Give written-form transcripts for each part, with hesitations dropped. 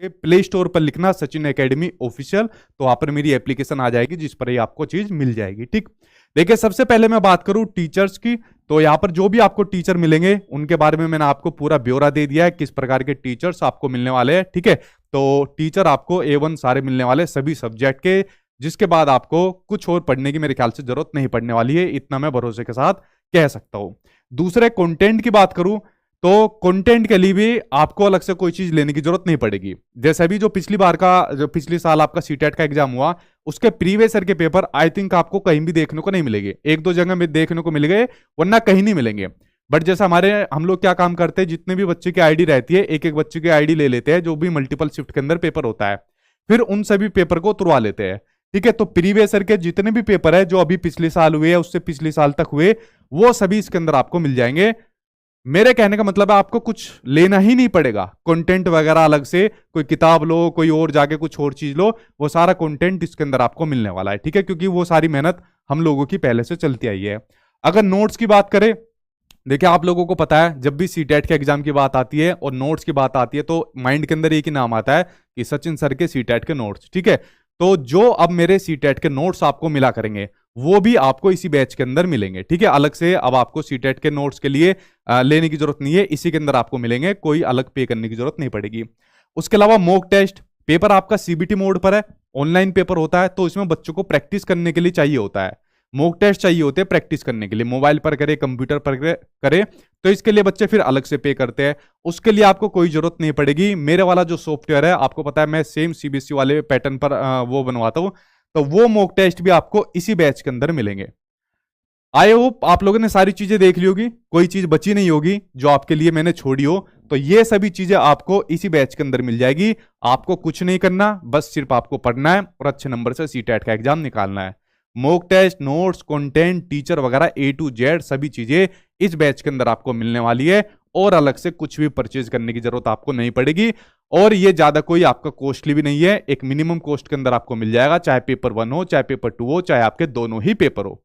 Play store पर लिखना Sachin academy official, तो वहां पर मेरी एप्लीकेशन आ जाएगी जिस पर ये आपको चीज मिल जाएगी। ठीक, देखिए सबसे पहले मैं बात करूं टीचर्स की, तो यहाँ पर जो भी आपको टीचर मिलेंगे उनके बारे में मैंने आपको पूरा ब्यौरा दे दिया है, किस प्रकार के टीचर्स आपको मिलने वाले हैं। ठीक है, तो टीचर आपको A1 सारे मिलने वाले सभी सब्जेक्ट के, जिसके बाद आपको कुछ और पढ़ने की मेरे ख्याल से जरूरत नहीं पड़ने वाली है, इतना मैं भरोसे के साथ कह सकता हूं। दूसरे कंटेंट की बात करूं तो कंटेंट के लिए भी आपको अलग से कोई चीज लेने की जरूरत नहीं पड़ेगी। जैसे अभी जो पिछली साल आपका सीटेट का एग्जाम हुआ, उसके प्रीवियस ईयर के पेपर आई थिंक आपको कहीं भी देखने को नहीं मिलेंगे, एक दो जगह में देखने को मिल गए वरना कहीं नहीं मिलेंगे। बट जैसे हम लोग क्या काम करते हैं, जितने भी बच्चे की आईडी रहती है एक एक बच्चे की आईडी ले लेते हैं, जो भी मल्टीपल शिफ्ट के अंदर पेपर होता है, फिर उन सभी पेपर को तुड़वा लेते हैं। ठीक है, तो प्रीवियस ईयर के जितने भी पेपर है जो अभी पिछले साल हुए या उससे पिछले साल तक हुए, वो सभी इसके अंदर आपको मिल जाएंगे। मेरे कहने का मतलब है आपको कुछ लेना ही नहीं पड़ेगा, कंटेंट वगैरह अलग से कोई किताब लो, कोई और जाके कुछ और चीज लो, वो सारा कंटेंट इसके अंदर आपको मिलने वाला है। ठीक है, क्योंकि वो सारी मेहनत हम लोगों की पहले से चलती आई है। अगर नोट्स की बात करें, देखिए आप लोगों को पता है जब भी सीटेट के एग्जाम की बात आती है और नोट्स की बात आती है तो माइंड के अंदर एक ही नाम आता है कि सचिन सर के सीटेट के नोट्स। ठीक है, तो जो अब मेरे सीटेट के नोट्स आपको मिला करेंगे वो भी आपको इसी बैच के अंदर मिलेंगे। ठीक है, अलग से अब आपको सीटेट के नोट्स के लिए लेने की जरूरत नहीं है, इसी के अंदर आपको मिलेंगे, कोई अलग पे करने की जरूरत नहीं पड़ेगी। उसके अलावा मॉक टेस्ट पेपर आपका सीबीटी मोड पर है, ऑनलाइन पेपर होता है, तो इसमें बच्चों को प्रैक्टिस करने के लिए चाहिए होता है, मॉक टेस्ट चाहिए होते हैं प्रैक्टिस करने के लिए, मोबाइल पर करे कंप्यूटर पर करे, तो इसके लिए बच्चे फिर अलग से पे करते हैं। उसके लिए आपको कोई जरूरत नहीं पड़ेगी। मेरे वाला जो सॉफ्टवेयर है आपको पता है मैं सेम सीबीएसई वाले पैटर्न पर वो बनवाता हूं, तो वो मॉक टेस्ट भी आपको इसी बैच के अंदर मिलेंगे। आई होप आप लोगों ने सारी चीजें देख ली होगी, कोई चीज बची नहीं होगी जो आपके लिए मैंने छोड़ी हो, तो ये सभी चीजें आपको इसी बैच के अंदर मिल जाएगी। आपको कुछ नहीं करना, बस सिर्फ आपको पढ़ना है और अच्छे नंबर से सीटेट का एग्जाम निकालना है। Mock test, notes, content, teacher वगैरह A to Z सभी चीजें इस बैच के अंदर आपको मिलने वाली है और अलग से कुछ भी परचेज करने की जरूरत आपको नहीं पड़ेगी। और ये ज्यादा कोई आपका कॉस्टली भी नहीं है, एक मिनिमम कॉस्ट के अंदर आपको मिल जाएगा, चाहे पेपर 1 हो चाहे पेपर 2 हो चाहे आपके दोनों ही पेपर हो।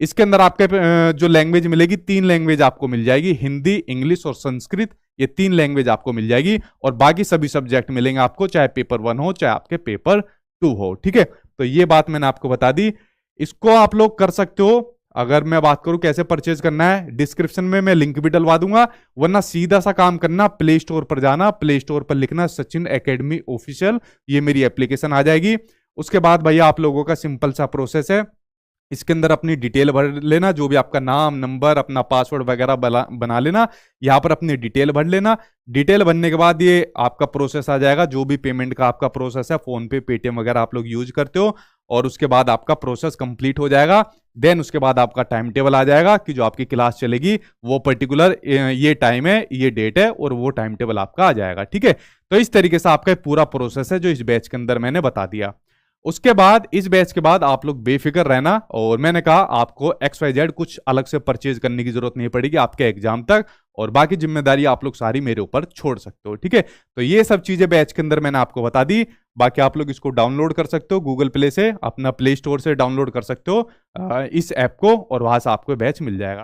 इसके अंदर आपके जो लैंग्वेज मिलेगी 3 लैंग्वेज आपको मिल जाएगी, हिंदी, इंग्लिश और संस्कृत, ये 3 लैंग्वेज आपको मिल जाएगी। और बाकी सभी सब्जेक्ट मिलेंगे आपको, चाहे पेपर 1 हो चाहे आपके पेपर 2 हो। ठीक है, तो ये बात मैंने आपको बता दी, इसको आप लोग कर सकते हो। अगर मैं बात करूं कैसे परचेज करना है, डिस्क्रिप्शन में मैं लिंक भी डलवा दूंगा, वरना सीधा सा काम करना, प्ले स्टोर पर जाना, प्ले स्टोर पर लिखना सचिन एकेडमी ऑफिशियल, ये मेरी एप्लीकेशन आ जाएगी। उसके बाद भैया आप लोगों का सिंपल सा प्रोसेस है, इसके अंदर अपनी डिटेल भर लेना, जो भी आपका नाम, नंबर, अपना पासवर्ड वगैरह बना लेना, यहाँ पर अपनी डिटेल भर लेना। डिटेल भरने के बाद ये आपका प्रोसेस आ जाएगा, जो भी पेमेंट का आपका प्रोसेस है, फोन पे, पेटीएम वगैरह आप लोग यूज करते हो, और उसके बाद आपका प्रोसेस कंप्लीट हो जाएगा। देन उसके बाद आपका टाइम टेबल आ जाएगा कि जो आपकी क्लास चलेगी वो पर्टिकुलर ये टाइम है, ये डेट है, और वो टाइम टेबल आपका आ जाएगा। ठीक है, तो इस तरीके से आपका पूरा प्रोसेस है जो इस बैच के अंदर मैंने बता दिया। उसके बाद इस बैच के बाद आप लोग बेफिक्र रहना, और मैंने कहा आपको XYZ कुछ अलग से परचेज करने की जरूरत नहीं पड़ेगी आपके एग्जाम तक, और बाकी जिम्मेदारी आप लोग सारी मेरे ऊपर छोड़ सकते हो। ठीक है, तो ये सब चीजें बैच के अंदर मैंने आपको बता दी। बाकी आप लोग इसको डाउनलोड कर सकते हो गूगल प्ले से, अपना प्ले स्टोर से डाउनलोड कर सकते हो इस ऐप को, और वहां से आपको बैच मिल जाएगा।